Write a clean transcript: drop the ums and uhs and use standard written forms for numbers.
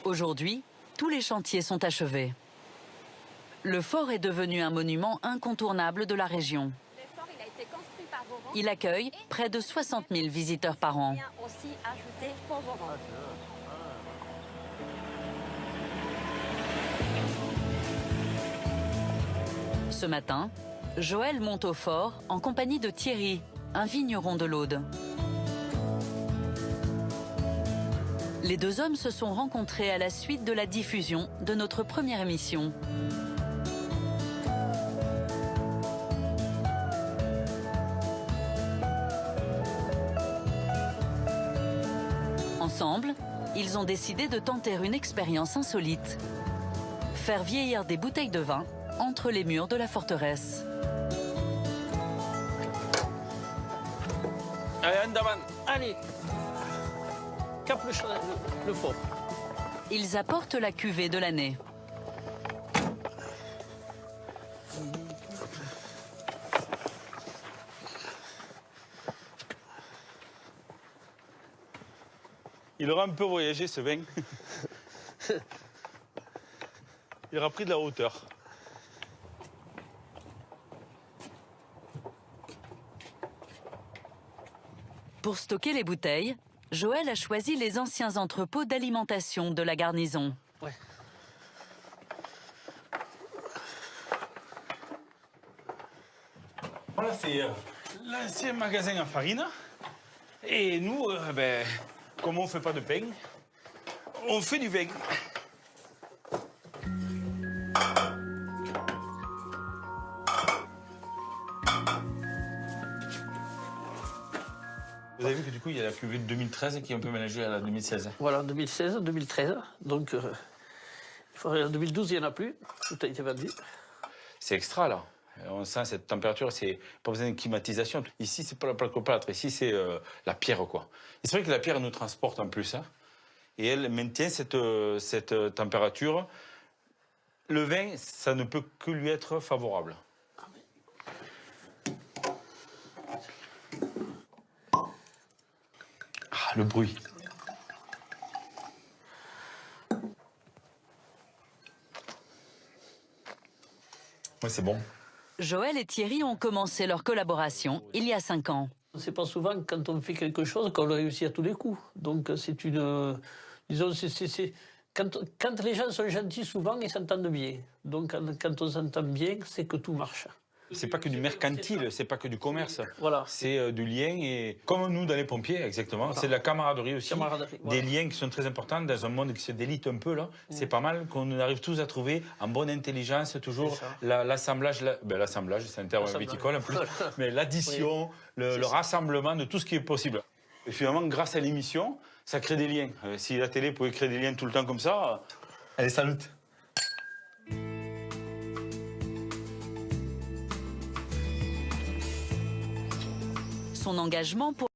Aujourd'hui, tous les chantiers sont achevés. Le fort est devenu un monument incontournable de la région. Il accueille près de 60 000 visiteurs par an. Ce matin, Joël monte au fort en compagnie de Thierry, un vigneron de l'Aude. Les deux hommes se sont rencontrés à la suite de la diffusion de notre première émission. Ensemble, ils ont décidé de tenter une expérience insolite. Faire vieillir des bouteilles de vin entre les murs de la forteresse. Allez, en avant. Allez. Cap le fort. Ils apportent la cuvée de l'année. Il aura un peu voyagé, ce vin. Il aura pris de la hauteur. Pour stocker les bouteilles, Joël a choisi les anciens entrepôts d'alimentation de la garnison. Ouais. Voilà, c'est l'ancien magasin à farine. Et nous, comme on ne fait pas de pain, on fait du vin. Vous avez vu que du coup, il y a la cuvée de 2013 qui est un peu mélangée à la 2016. Voilà, en 2016, 2013. Donc, en 2012, il n'y en a plus. Tout a été vendu. C'est extra, là. On sent cette température, c'est pas besoin de climatisation. Ici, c'est pas la plaque au plâtre, ici, c'est la pierre, quoi. Et c'est vrai que la pierre nous transporte en plus, hein, et elle maintient cette température. Le vin, ça ne peut que lui être favorable. Ah, le bruit. Ouais, c'est bon. Joël et Thierry ont commencé leur collaboration il y a 5 ans. C'est pas souvent quand on fait quelque chose qu'on le réussit à tous les coups. Donc c'est une... Disons, quand les gens sont gentils, souvent, ils s'entendent bien. Donc quand on s'entend bien, c'est que tout marche. C'est pas que du mercantile, c'est pas que du commerce. Voilà. C'est du lien et comme nous dans les pompiers, exactement. Voilà. C'est de la camaraderie aussi. Camaraderie, des liens qui sont très importants dans un monde qui se délite un peu là. C'est pas mal qu'on arrive tous à trouver en bonne intelligence toujours l'assemblage. L'assemblage, c'est un terme viticole en plus. Mais l'addition, le rassemblement de tout ce qui est possible. Et finalement, grâce à l'émission, ça crée des liens. Si la télé pouvait créer des liens tout le temps comme ça, allez, salut. Son engagement pour